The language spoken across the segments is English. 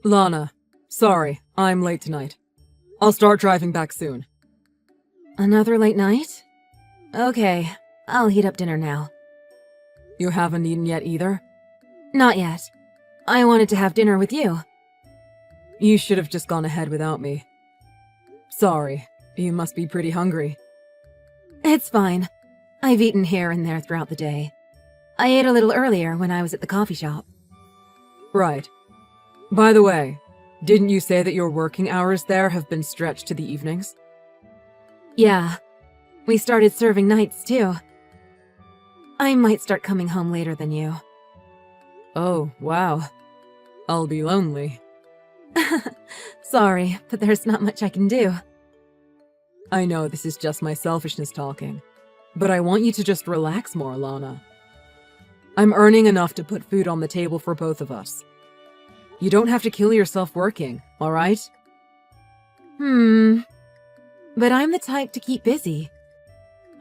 Lana, sorry, I'm late tonight. I'll start driving back soon. Another late night? Okay, I'll heat up dinner now. You haven't eaten yet either? Not yet. I wanted to have dinner with you. You should have just gone ahead without me. Sorry, you must be pretty hungry. It's fine. I've eaten here and there throughout the day. I ate a little earlier when I was at the coffee shop. Right. By the way, didn't you say that your working hours there have been stretched to the evenings? Yeah. We started serving nights, too. I might start coming home later than you. Oh, wow. I'll be lonely. Sorry, but there's not much I can do. I know this is just my selfishness talking, but I want you to just relax more, Lana. I'm earning enough to put food on the table for both of us. You don't have to kill yourself working, alright? But I'm the type to keep busy.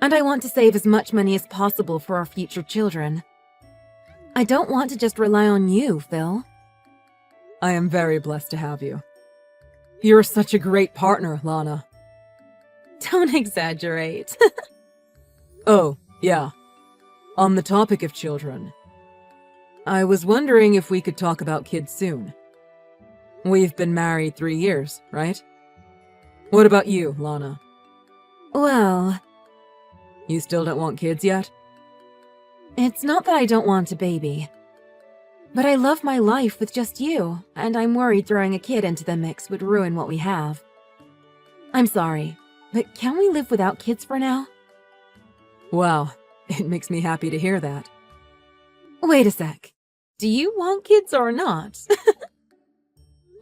And I want to save as much money as possible for our future children. I don't want to just rely on you, Phil. I am very blessed to have you. You're such a great partner, Lana. Don't exaggerate. Oh, yeah. On the topic of children, I was wondering if we could talk about kids soon. We've been married 3 years, right? What about you, Lana? Well, You still don't want kids yet? it's not that I don't want a baby. But I love my life with just you, and I'm worried throwing a kid into the mix would ruin what we have. I'm sorry, but can we live without kids for now? Wow, it makes me happy to hear that. Wait a sec. Do you want kids or not?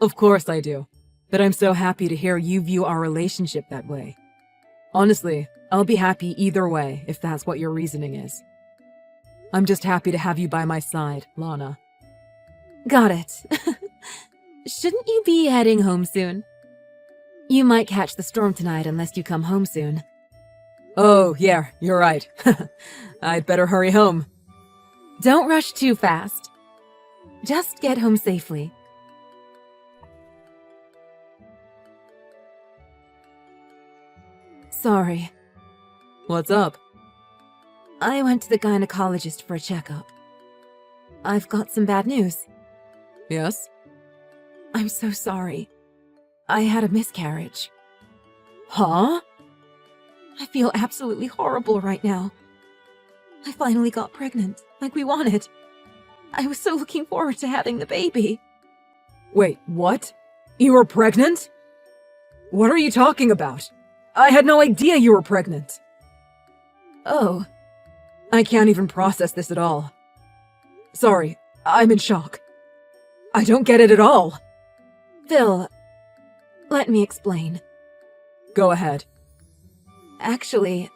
Of course I do, but I'm so happy to hear you view our relationship that way. Honestly, I'll be happy either way if that's what your reasoning is. I'm just happy to have you by my side, Lana. Got it. Shouldn't you be heading home soon? You might catch the storm tonight unless you come home soon. Oh, yeah, you're right. I'd better hurry home. Don't rush too fast. Just get home safely. Sorry. What's up? I went to the gynecologist for a checkup. I've got some bad news. Yes? I'm so sorry. I had a miscarriage. Huh? I feel absolutely horrible right now. I finally got pregnant, like we wanted. I was so looking forward to having the baby. Wait, what? You were pregnant? What are you talking about? I had no idea you were pregnant. Oh, I can't even process this at all. Sorry, I'm in shock. I don't get it at all. Phil, let me explain. Go ahead. Actually,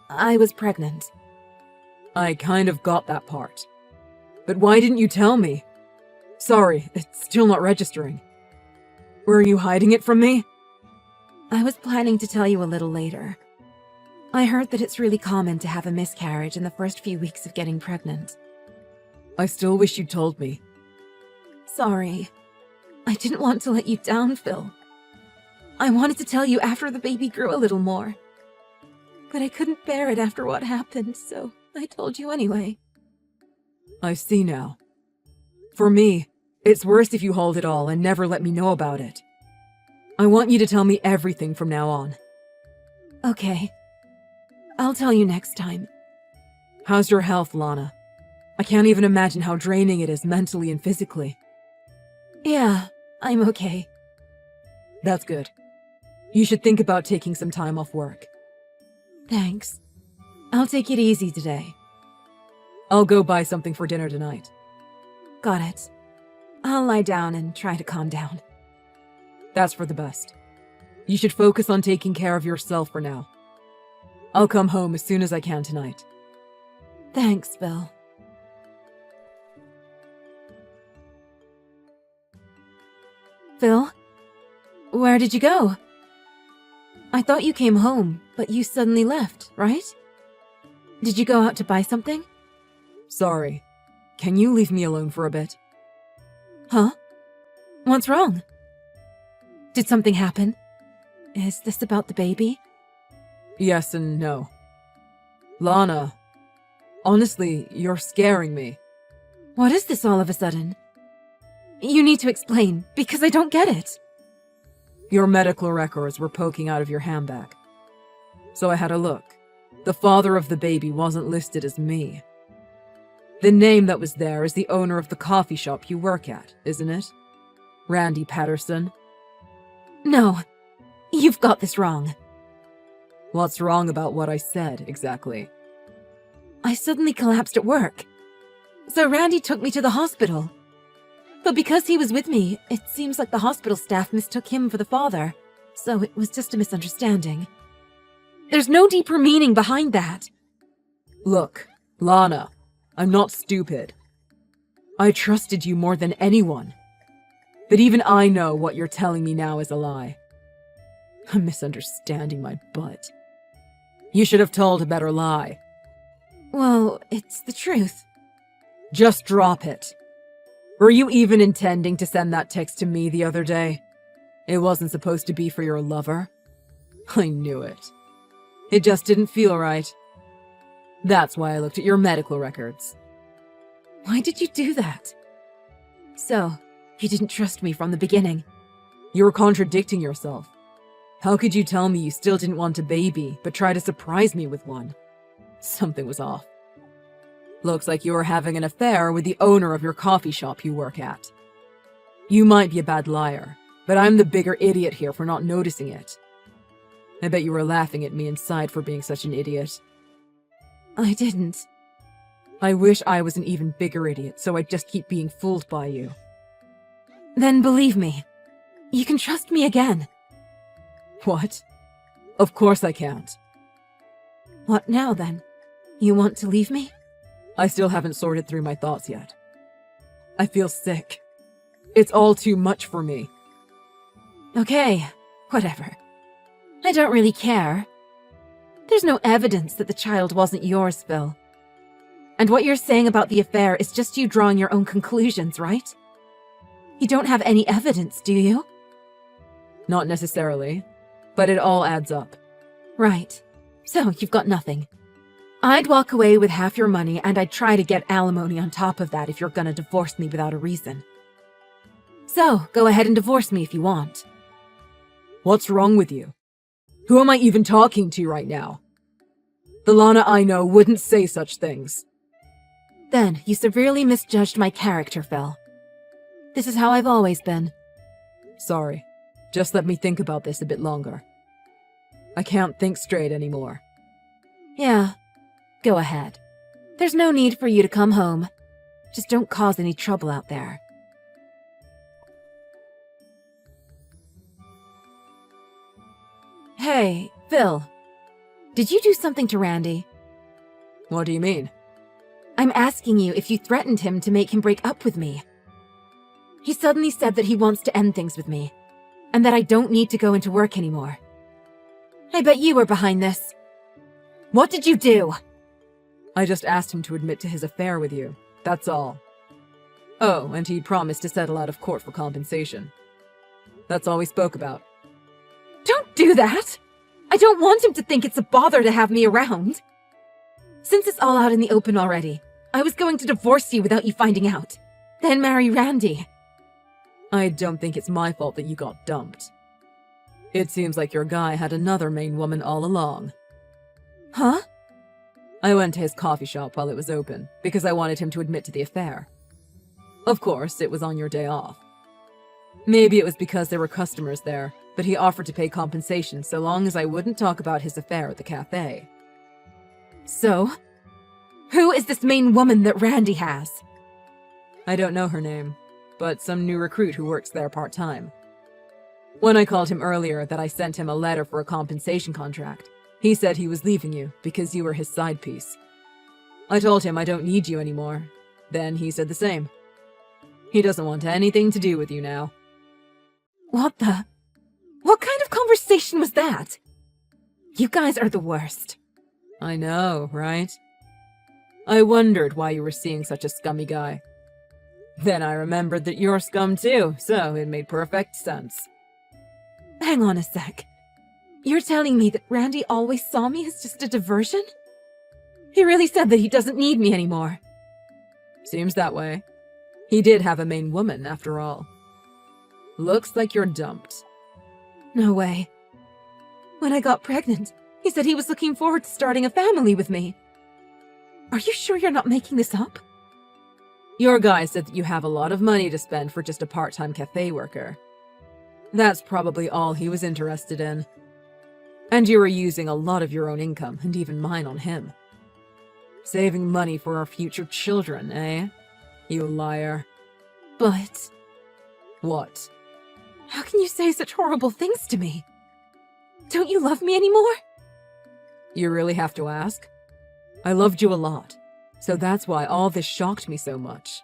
I was pregnant. I kind of got that part. But why didn't you tell me? Sorry, it's still not registering. Were you hiding it from me? I was planning to tell you a little later. I heard that it's really common to have a miscarriage in the first few weeks of getting pregnant. I still wish you told me. Sorry. I didn't want to let you down, Phil. I wanted to tell you after the baby grew a little more. But I couldn't bear it after what happened, so I told you anyway. I see now. For me, it's worse if you hold it all and never let me know about it. I want you to tell me everything from now on. Okay. I'll tell you next time. How's your health, Lana? I can't even imagine how draining it is mentally and physically. Yeah, I'm okay. That's good. You should think about taking some time off work. Thanks. I'll take it easy today. I'll go buy something for dinner tonight. Got it. I'll lie down and try to calm down. That's for the best. You should focus on taking care of yourself for now. I'll come home as soon as I can tonight. Thanks, Phil. Phil? Where did you go? I thought you came home, but you suddenly left, right? Did you go out to buy something? Sorry. Can you leave me alone for a bit? Huh? What's wrong? Did something happen? Is this about the baby? Yes and no. Lana, honestly, you're scaring me. What is this all of a sudden? You need to explain, because I don't get it. Your medical records were poking out of your handbag. So I had a look. The father of the baby wasn't listed as me. The name that was there is the owner of the coffee shop you work at, isn't it? Randy Patterson. No, you've got this wrong. What's wrong about what I said, exactly? I suddenly collapsed at work. So Randy took me to the hospital. But because he was with me, it seems like the hospital staff mistook him for the father. So it was just a misunderstanding. There's no deeper meaning behind that. Look, Lana, I'm not stupid. I trusted you more than anyone. But even I know what you're telling me now is a lie. I'm misunderstanding my butt. You should have told a better lie. Well, it's the truth. Just drop it. Were you even intending to send that text to me the other day? It wasn't supposed to be for your lover? I knew it. It just didn't feel right. That's why I looked at your medical records. Why did you do that? So, you didn't trust me from the beginning. You were contradicting yourself. How could you tell me you still didn't want a baby, but try to surprise me with one? Something was off. Looks like you were having an affair with the owner of your coffee shop you work at. You might be a bad liar, but I'm the bigger idiot here for not noticing it. I bet you were laughing at me inside for being such an idiot. I didn't. I wish I was an even bigger idiot, so I'd just keep being fooled by you. Then believe me, you can trust me again. What? Of course I can't. What now, then? You want to leave me? I still haven't sorted through my thoughts yet. I feel sick. It's all too much for me. Okay, whatever. I don't really care. There's no evidence that the child wasn't yours, Phil. And what you're saying about the affair is just you drawing your own conclusions, right? You don't have any evidence, do you? Not necessarily, but it all adds up. Right. So you've got nothing. I'd walk away with half your money, and I'd try to get alimony on top of that if you're gonna divorce me without a reason. So, go ahead and divorce me if you want. What's wrong with you? Who am I even talking to right now? The Lana I know wouldn't say such things. Then, you severely misjudged my character, Phil. This is how I've always been. Sorry. Just let me think about this a bit longer. I can't think straight anymore. Yeah. Go ahead. There's no need for you to come home. Just don't cause any trouble out there. Hey, Phil. Did you do something to Randy? What do you mean? I'm asking you if you threatened him to make him break up with me. He suddenly said that he wants to end things with me, and that I don't need to go into work anymore. I bet you were behind this. What did you do? I just asked him to admit to his affair with you. That's all. Oh, and he promised to settle out of court for compensation. That's all we spoke about. Don't do that! I don't want him to think it's a bother to have me around. Since it's all out in the open already, I was going to divorce you without you finding out. Then marry Randy. I don't think it's my fault that you got dumped. It seems like your guy had another main woman all along. Huh? I went to his coffee shop while it was open, because I wanted him to admit to the affair. Of course, it was on your day off. Maybe it was because there were customers there, but he offered to pay compensation so long as I wouldn't talk about his affair at the cafe. So? Who is this main woman that Randy has? I don't know her name, but some new recruit who works there part-time. When I called him earlier that I sent him a letter for a compensation contract, he said he was leaving you because you were his side piece. I told him I don't need you anymore. Then he said the same. He doesn't want anything to do with you now. What kind of conversation was that? You guys are the worst. I know, right? I wondered why you were seeing such a scummy guy. Then I remembered that you're scum too, so it made perfect sense. Hang on a sec. You're telling me that Randy always saw me as just a diversion? He really said that he doesn't need me anymore. Seems that way. He did have a main woman, after all. Looks like you're dumped. No way. When I got pregnant, he said he was looking forward to starting a family with me. Are you sure you're not making this up? Your guy said that you have a lot of money to spend for just a part-time cafe worker. That's probably all he was interested in. And you were using a lot of your own income, and even mine, on him. Saving money for our future children, eh? You liar. But... What? How can you say such horrible things to me? Don't you love me anymore? You really have to ask? I loved you a lot, so that's why all this shocked me so much.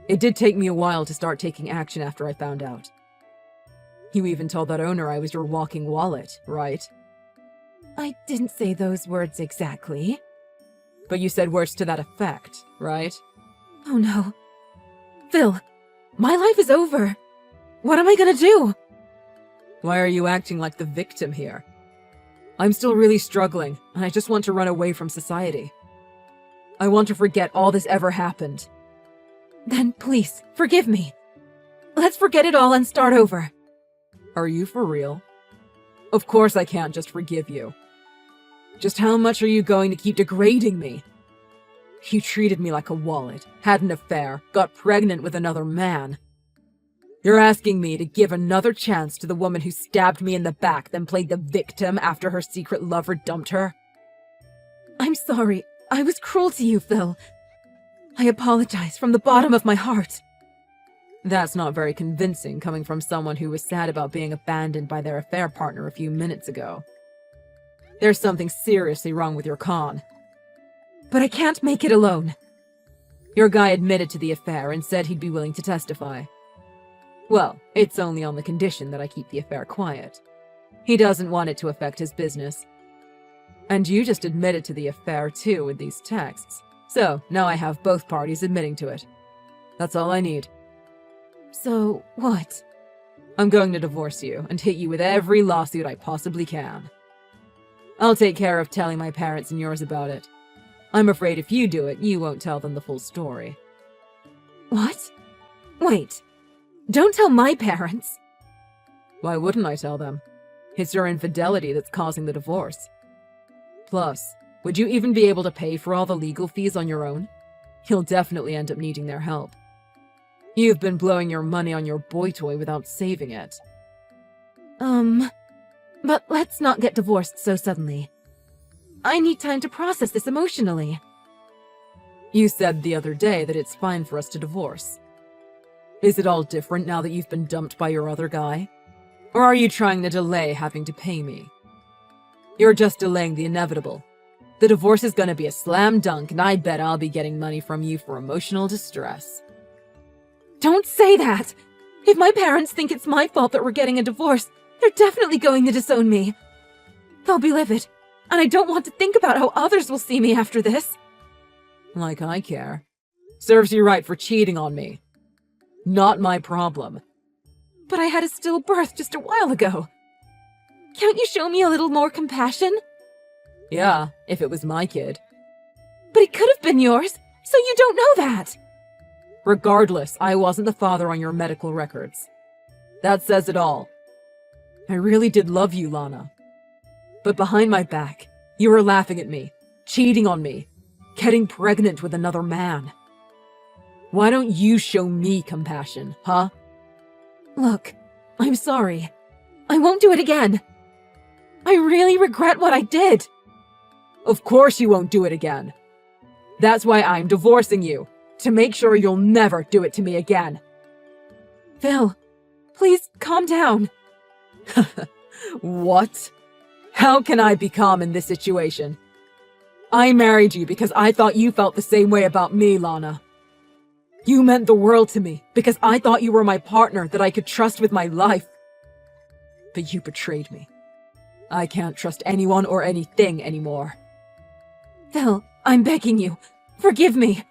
It did take me a while to start taking action after I found out. You even told that owner I was your walking wallet, right? I didn't say those words exactly. But you said words to that effect, right? Oh no. Phil, my life is over. What am I gonna do? Why are you acting like the victim here? I'm still really struggling, and I just want to run away from society. I want to forget all this ever happened. Then please, forgive me. Let's forget it all and start over. Are you for real? Of course I can't just forgive you. Just how much are you going to keep degrading me? You treated me like a wallet, had an affair, got pregnant with another man. You're asking me to give another chance to the woman who stabbed me in the back, then played the victim after her secret lover dumped her? I'm sorry. I was cruel to you, Phil. I apologize from the bottom of my heart. That's not very convincing coming from someone who was sad about being abandoned by their affair partner a few minutes ago. There's something seriously wrong with your con. But I can't make it alone. Your guy admitted to the affair and said he'd be willing to testify. Well, it's only on the condition that I keep the affair quiet. He doesn't want it to affect his business. And you just admitted to the affair too with these texts. So, now I have both parties admitting to it. That's all I need. So, what? I'm going to divorce you and hit you with every lawsuit I possibly can. I'll take care of telling my parents and yours about it. I'm afraid if you do it, you won't tell them the full story. What? Wait. Don't tell my parents. Why wouldn't I tell them? It's your infidelity that's causing the divorce. Plus, would you even be able to pay for all the legal fees on your own? You'll definitely end up needing their help. You've been blowing your money on your boy toy without saving it. But let's not get divorced so suddenly. I need time to process this emotionally. You said the other day that it's fine for us to divorce. Is it all different now that you've been dumped by your other guy? Or are you trying to delay having to pay me? You're just delaying the inevitable. The divorce is gonna be a slam dunk, and I bet I'll be getting money from you for emotional distress. Don't say that! If my parents think it's my fault that we're getting a divorce, they're definitely going to disown me. They'll be livid, and I don't want to think about how others will see me after this. Like I care. Serves you right for cheating on me. Not my problem. But I had a stillbirth just a while ago. Can't you show me a little more compassion? Yeah, if it was my kid. But it could have been yours, so you don't know that. Regardless, I wasn't the father on your medical records. That says it all. I really did love you, Lana. But behind my back, you were laughing at me, cheating on me, getting pregnant with another man. Why don't you show me compassion, huh? Look, I'm sorry. I won't do it again. I really regret what I did. Of course you won't do it again. That's why I'm divorcing you, to make sure you'll never do it to me again. Phil, please calm down. What? How can I be calm in this situation? I married you because I thought you felt the same way about me, Lana. You meant the world to me because I thought you were my partner that I could trust with my life. But you betrayed me. I can't trust anyone or anything anymore. Phil, I'm begging you. Forgive me.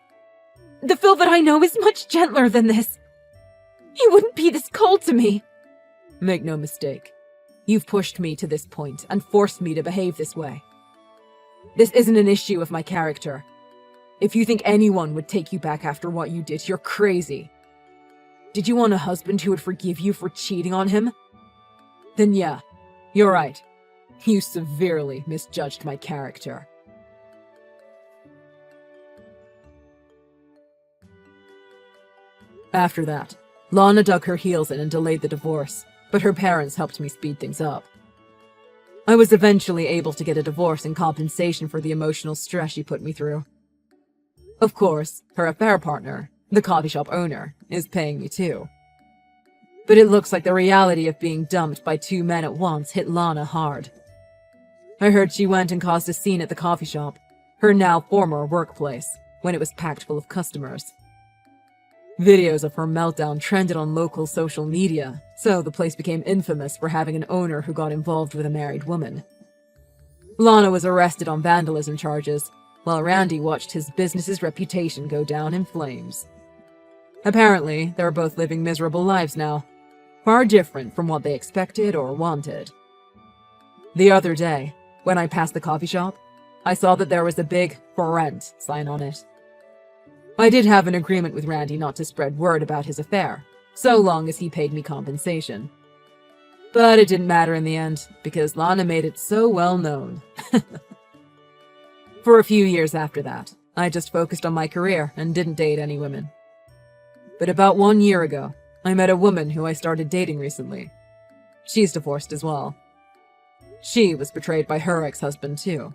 The Phil that I know is much gentler than this. He wouldn't be this cold to me. Make no mistake. You've pushed me to this point and forced me to behave this way. This isn't an issue of my character. If you think anyone would take you back after what you did, you're crazy. Did you want a husband who would forgive you for cheating on him? Then yeah, you're right. You severely misjudged my character. After that, Lana dug her heels in and delayed the divorce, but her parents helped me speed things up. I was eventually able to get a divorce in compensation for the emotional stress she put me through. Of course, her affair partner, the coffee shop owner, is paying me too. But it looks like the reality of being dumped by two men at once hit Lana hard. I heard she went and caused a scene at the coffee shop, her now former workplace, when it was packed full of customers. Videos of her meltdown trended on local social media, so the place became infamous for having an owner who got involved with a married woman. Lana was arrested on vandalism charges, while Randy watched his business's reputation go down in flames. Apparently, they're both living miserable lives now, far different from what they expected or wanted. The other day, when I passed the coffee shop, I saw that there was a big "For Rent" sign on it. I did have an agreement with Randy not to spread word about his affair, so long as he paid me compensation. But it didn't matter in the end, because Lana made it so well known. For a few years after that, I just focused on my career and didn't date any women. But about 1 year ago, I met a woman who I started dating recently. She's divorced as well. She was betrayed by her ex-husband too.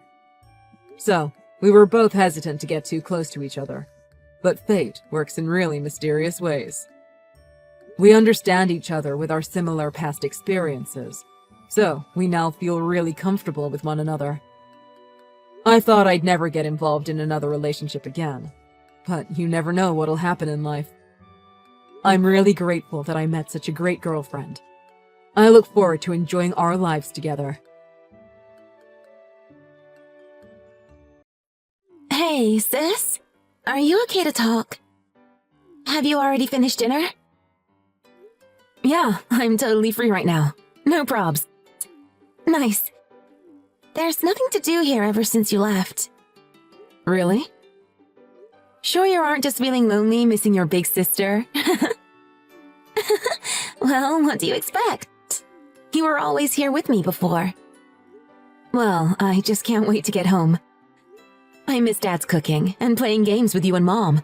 So, we were both hesitant to get too close to each other. But fate works in really mysterious ways. We understand each other with our similar past experiences, so we now feel really comfortable with one another. I thought I'd never get involved in another relationship again, but you never know what'll happen in life. I'm really grateful that I met such a great girlfriend. I look forward to enjoying our lives together. Hey, sis? Are you okay to talk? Have you already finished dinner? Yeah, I'm totally free right now. No probs. Nice. There's nothing to do here ever since you left. Really? Sure you aren't just feeling lonely missing your big sister? Well, what do you expect? You were always here with me before. Well, I just can't wait to get home. I miss Dad's cooking and playing games with you and Mom.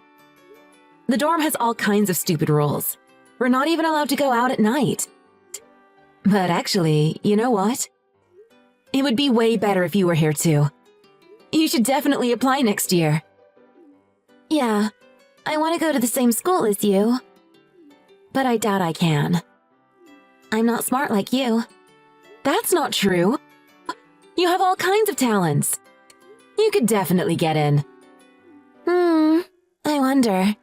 The dorm has all kinds of stupid rules. We're not even allowed to go out at night. But actually, you know what? It would be way better if you were here too. You should definitely apply next year. Yeah, I want to go to the same school as you. But I doubt I can. I'm not smart like you. That's not true. You have all kinds of talents. You could definitely get in. I wonder.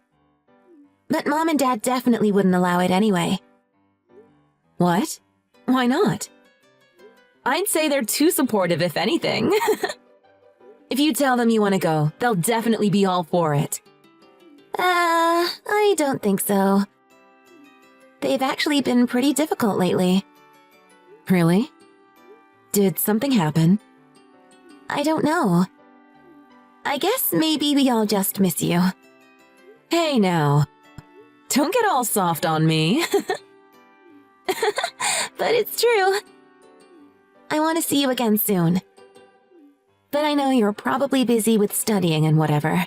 But Mom and Dad definitely wouldn't allow it anyway. What? Why not? I'd say they're too supportive, if anything. If you tell them you want to go, they'll definitely be all for it. I don't think so. They've actually been pretty difficult lately. Really? Did something happen? I don't know. I guess maybe we all just miss you. Hey now. Don't get all soft on me. But it's true. I want to see you again soon. But I know you're probably busy with studying and whatever.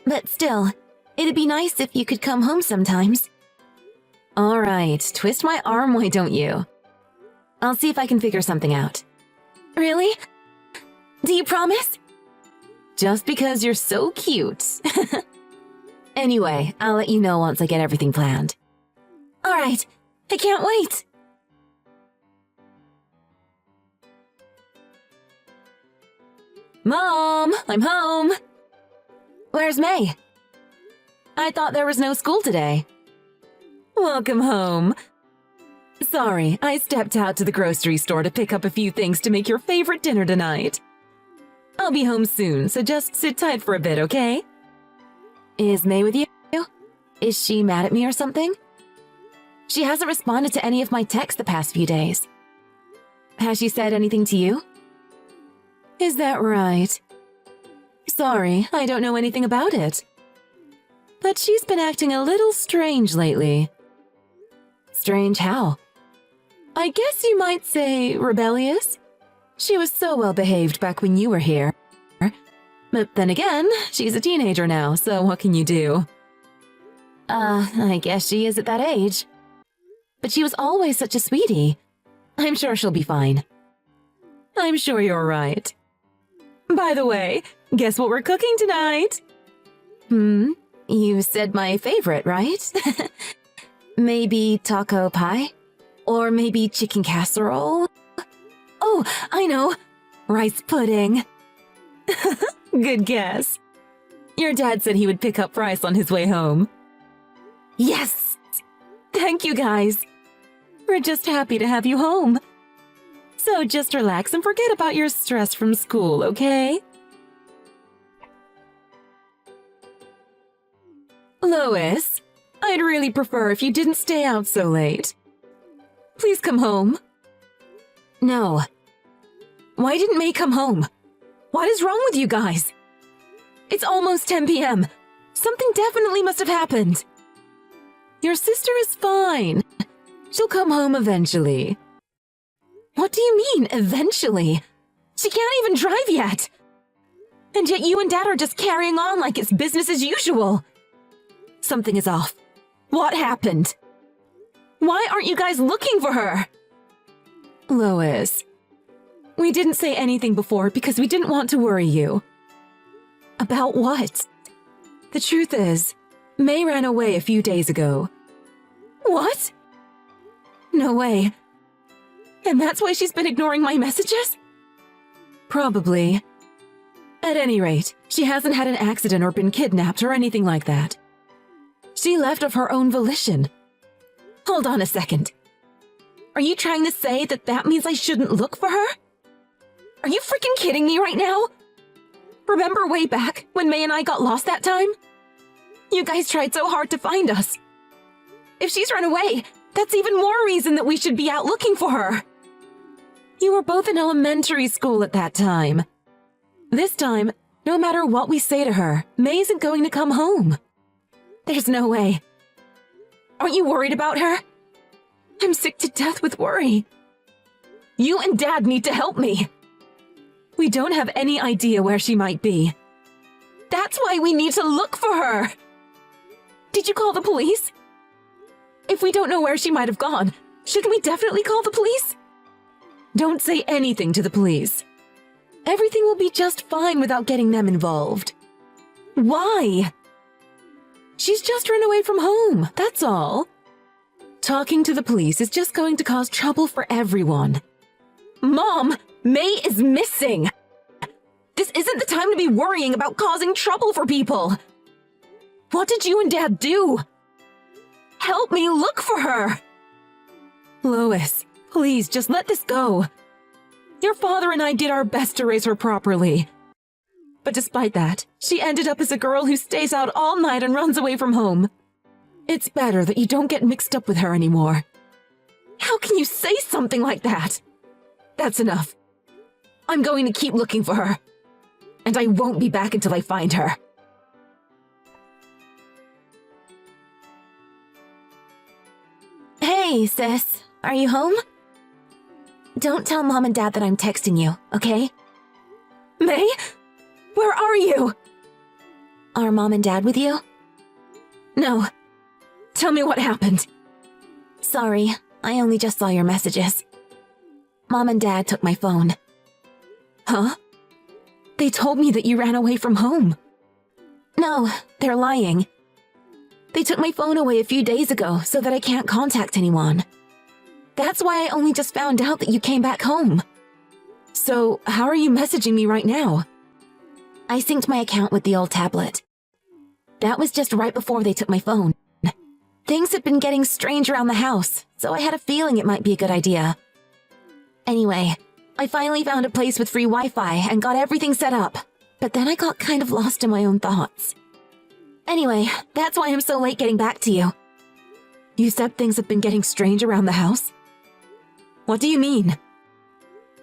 But still, it'd be nice if you could come home sometimes. All right, twist my arm, why don't you? I'll see if I can figure something out. Really? Do you promise? Just because you're so cute. Anyway, I'll let you know once I get everything planned. All right, I can't wait. Mom, I'm home. Where's May? I thought there was no school today. Welcome home. Sorry, I stepped out to the grocery store to pick up a few things to make your favorite dinner tonight. I'll be home soon, so just sit tight for a bit, okay? Is May with you? Is she mad at me or something? She hasn't responded to any of my texts the past few days. Has she said anything to you? Is that right? Sorry, I don't know anything about it. But she's been acting a little strange lately. Strange how? I guess you might say rebellious. She was so well behaved back when you were here. But then again, she's a teenager now, so what can you do? I guess she is at that age. But she was always such a sweetie. I'm sure she'll be fine. I'm sure you're right. By the way, guess what we're cooking tonight? You said my favorite, right? Maybe taco pie? Or maybe chicken casserole? Oh, I know! Rice pudding. Good guess. Your dad said he would pick up rice on his way home. Yes! Thank you, guys. We're just happy to have you home. So just relax and forget about your stress from school, okay? Lois, I'd really prefer if you didn't stay out so late. Please come home. No. Why didn't May come home? What is wrong with you guys? It's almost 10 p.m. Something definitely must have happened. Your sister is fine. She'll come home eventually. What do you mean, eventually? She can't even drive yet. And yet you and Dad are just carrying on like it's business as usual. Something is off. What happened? Why aren't you guys looking for her? Lois, we didn't say anything before because we didn't want to worry you. About what? The truth is, May ran away a few days ago. What? No way. And that's why she's been ignoring my messages? Probably. At any rate, she hasn't had an accident or been kidnapped or anything like that. She left of her own volition. Hold on a second. Are you trying to say that that means I shouldn't look for her? Are you freaking kidding me right now? Remember way back when May and I got lost that time? You guys tried so hard to find us. If she's run away, that's even more reason that we should be out looking for her. You were both in elementary school at that time. This time, no matter what we say to her, May isn't going to come home. There's no way. Aren't you worried about her? I'm sick to death with worry. You and Dad need to help me. We don't have any idea where she might be. That's why we need to look for her. Did you call the police? If we don't know where she might have gone, shouldn't we definitely call the police? Don't say anything to the police. Everything will be just fine without getting them involved. Why? She's just run away from home, that's all. Talking to the police is just going to cause trouble for everyone. Mom, May is missing. This isn't the time to be worrying about causing trouble for people. What did you and Dad do? Help me look for her. Lois, please just let this go. Your father and I did our best to raise her properly. But despite that, she ended up as a girl who stays out all night and runs away from home. It's better that you don't get mixed up with her anymore. How can you say something like that? That's enough. I'm going to keep looking for her. And I won't be back until I find her. Hey, sis. Are you home? Don't tell Mom and Dad that I'm texting you, okay? May? Where are you? Are Mom and Dad with you? No. Tell me what happened. Sorry, I only just saw your messages. Mom and Dad took my phone. Huh? They told me that you ran away from home. No, they're lying. They took my phone away a few days ago so that I can't contact anyone. That's why I only just found out that you came back home. So, how are you messaging me right now? I synced my account with the old tablet. That was just right before they took my phone. Things had been getting strange around the house, so I had a feeling it might be a good idea. Anyway, I finally found a place with free Wi-Fi and got everything set up, but then I got kind of lost in my own thoughts. Anyway, that's why I'm so late getting back to you. You said things have been getting strange around the house? What do you mean?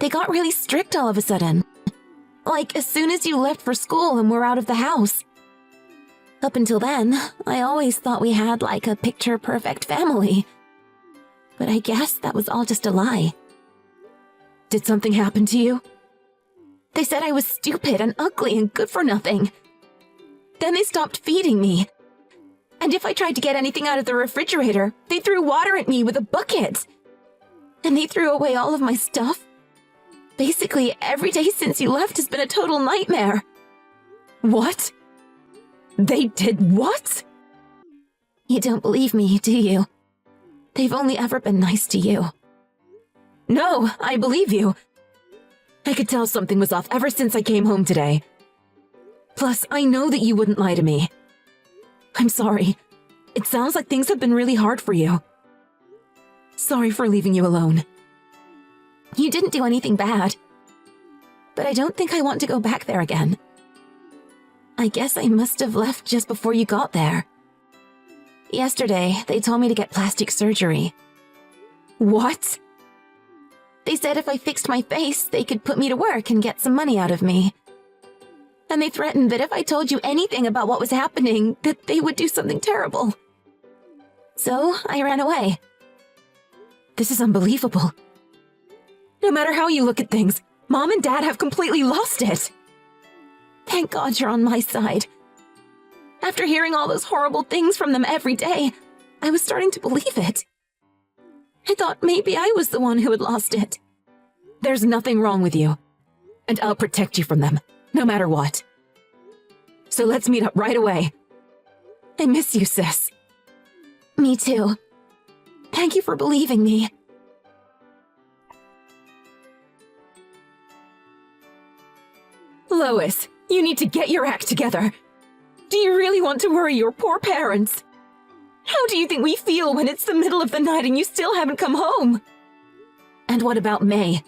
They got really strict all of a sudden. Like, as soon as you left for school and were out of the house. Up until then, I always thought we had like a picture-perfect family. But I guess that was all just a lie. Did something happen to you? They said I was stupid and ugly and good for nothing. Then they stopped feeding me. And if I tried to get anything out of the refrigerator, they threw water at me with a bucket. And they threw away all of my stuff. Basically, every day since you left has been a total nightmare. What? They did what? You don't believe me, do you? They've only ever been nice to you. No, I believe you. I could tell something was off ever since I came home today. Plus, I know that you wouldn't lie to me. I'm sorry. It sounds like things have been really hard for you. Sorry for leaving you alone. You didn't do anything bad. But I don't think I want to go back there again. I guess I must have left just before you got there. Yesterday, they told me to get plastic surgery. What? They said if I fixed my face, they could put me to work and get some money out of me. And they threatened that if I told you anything about what was happening, that they would do something terrible. So, I ran away. This is unbelievable. No matter how you look at things, Mom and Dad have completely lost it. Thank God you're on my side. After hearing all those horrible things from them every day, I was starting to believe it. I thought maybe I was the one who had lost it. There's nothing wrong with you. And I'll protect you from them, no matter what. So let's meet up right away. I miss you, sis. Me too. Thank you for believing me. Lois, you need to get your act together. Do you really want to worry your poor parents? How do you think we feel when it's the middle of the night and you still haven't come home? And what about May?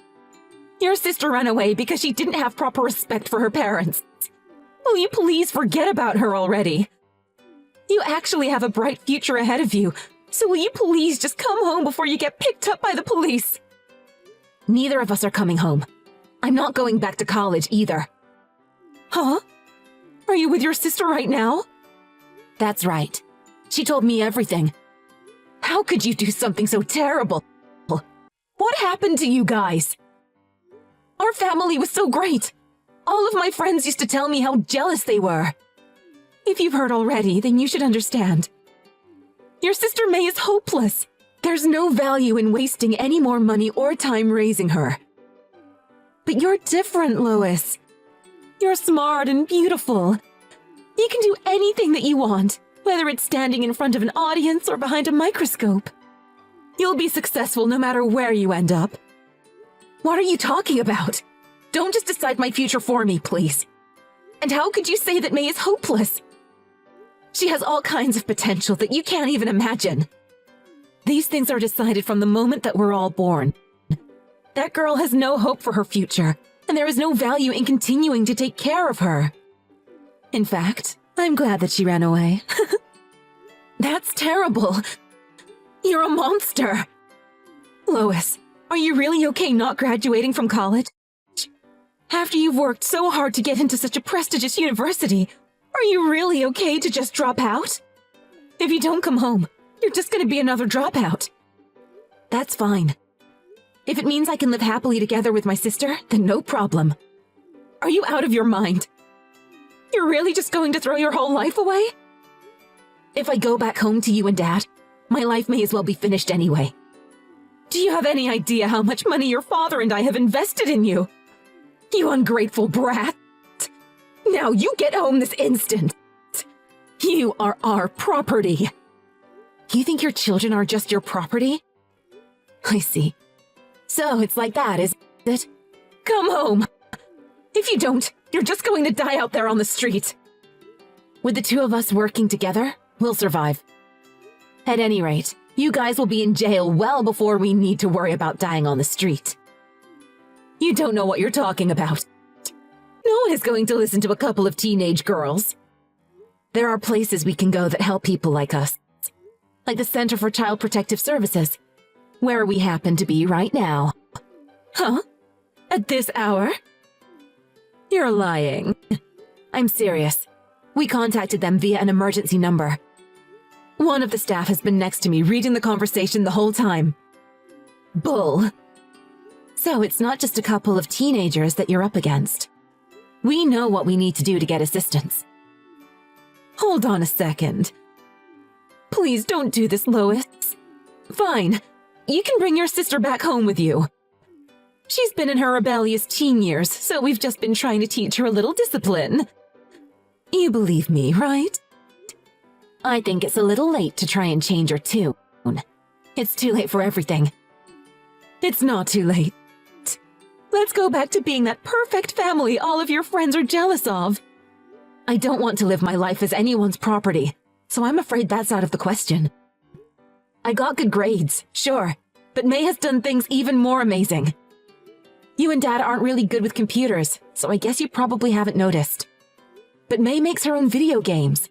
Your sister ran away because she didn't have proper respect for her parents. Will you please forget about her already? You actually have a bright future ahead of you, so will you please just come home before you get picked up by the police? Neither of us are coming home. I'm not going back to college either. Huh? Are you with your sister right now? That's right. She told me everything. How could you do something so terrible? What happened to you guys? Our family was so great. All of my friends used to tell me how jealous they were. If you've heard already, then you should understand. Your sister May is hopeless. There's no value in wasting any more money or time raising her. But you're different, Lois. You're smart and beautiful. You can do anything that you want, whether it's standing in front of an audience or behind a microscope. You'll be successful no matter where you end up. What are you talking about? Don't just decide my future for me, please. And how could you say that May is hopeless? She has all kinds of potential that you can't even imagine. These things are decided from the moment that we're all born. That girl has no hope for her future, and there is no value in continuing to take care of her. In fact, I'm glad that she ran away. That's terrible. You're a monster. Lois, are you really okay not graduating from college? After you've worked so hard to get into such a prestigious university, are you really okay to just drop out? If you don't come home, you're just gonna be another dropout. That's fine. If it means I can live happily together with my sister, then no problem. Are you out of your mind? You're really just going to throw your whole life away? If I go back home to you and Dad, my life may as well be finished anyway. Do you have any idea how much money your father and I have invested in you? You ungrateful brat! Now you get home this instant! You are our property! You think your children are just your property? I see. So it's like that, is it? Come home! If you don't, you're just going to die out there on the street. With the two of us working together, we'll survive. At any rate, you guys will be in jail well before we need to worry about dying on the street. You don't know what you're talking about. No one is going to listen to a couple of teenage girls. There are places we can go that help people like us. Like the Center for Child Protective Services, where we happen to be right now. Huh? At this hour? You're lying. I'm serious. We contacted them via an emergency number. One of the staff has been next to me reading the conversation the whole time. Bull. So it's not just a couple of teenagers that you're up against. We know what we need to do to get assistance. Hold on a second. Please don't do this, Lois. Fine. You can bring your sister back home with you. She's been in her rebellious teen years, so we've just been trying to teach her a little discipline. You believe me, right? I think it's a little late to try and change her tune. It's too late for everything. It's not too late. Let's go back to being that perfect family all of your friends are jealous of. I don't want to live my life as anyone's property, so I'm afraid that's out of the question. I got good grades, sure, but May has done things even more amazing. You and Dad aren't really good with computers, so I guess you probably haven't noticed. But May makes her own video games.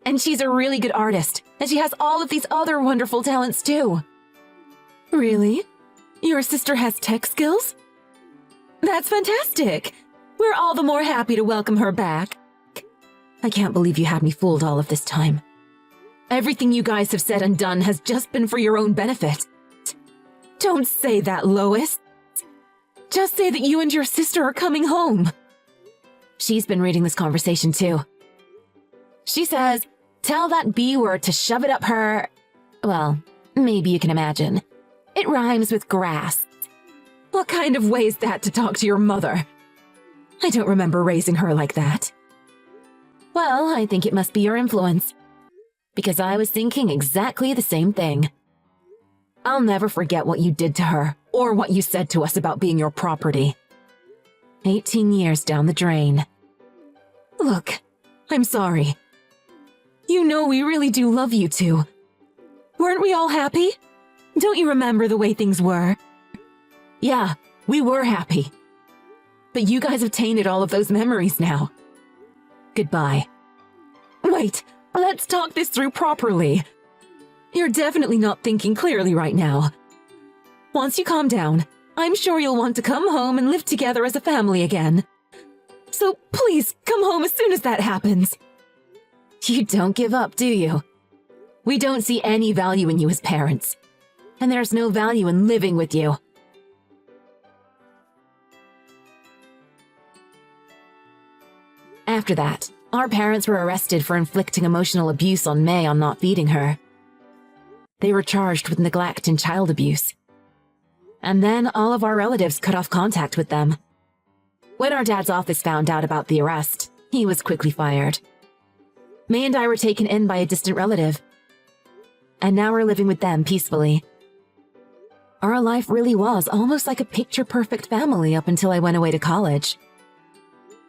And she's a really good artist, and she has all of these other wonderful talents too. Really? Your sister has tech skills? That's fantastic! We're all the more happy to welcome her back. I can't believe you had me fooled all of this time. Everything you guys have said and done has just been for your own benefit. Don't say that, Lois. Just say that you and your sister are coming home. She's been reading this conversation too. She says, tell that B word to shove it up her... Well, maybe you can imagine. It rhymes with grass. What kind of way is that to talk to your mother? I don't remember raising her like that. Well, I think it must be your influence. Because I was thinking exactly the same thing. I'll never forget what you did to her, or what you said to us about being your property. 18 years down the drain. Look, I'm sorry. You know we really do love you two. Weren't we all happy? Don't you remember the way things were? Yeah, we were happy. But you guys have tainted all of those memories now. Goodbye. Wait, let's talk this through properly. You're definitely not thinking clearly right now. Once you calm down, I'm sure you'll want to come home and live together as a family again. So please, come home as soon as that happens. You don't give up, do you? We don't see any value in you as parents. And there's no value in living with you. After that, our parents were arrested for inflicting emotional abuse on May on not feeding her. They were charged with neglect and child abuse. And then all of our relatives cut off contact with them. When our dad's office found out about the arrest, he was quickly fired. May and I were taken in by a distant relative. And now we're living with them peacefully. Our life really was almost like a picture-perfect family up until I went away to college.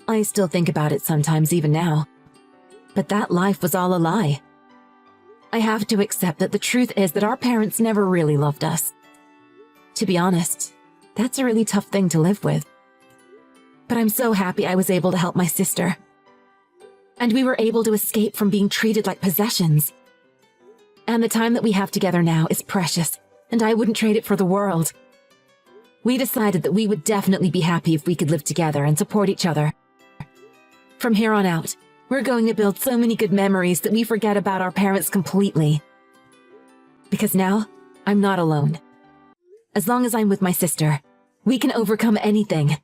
I still think about it sometimes even now. But that life was all a lie. I have to accept that the truth is that our parents never really loved us. To be honest, that's a really tough thing to live with. But I'm so happy I was able to help my sister. And we were able to escape from being treated like possessions. And the time that we have together now is precious, and I wouldn't trade it for the world. We decided that we would definitely be happy if we could live together and support each other. From here on out, we're going to build so many good memories that we forget about our parents completely. Because now, I'm not alone. As long as I'm with my sister, we can overcome anything.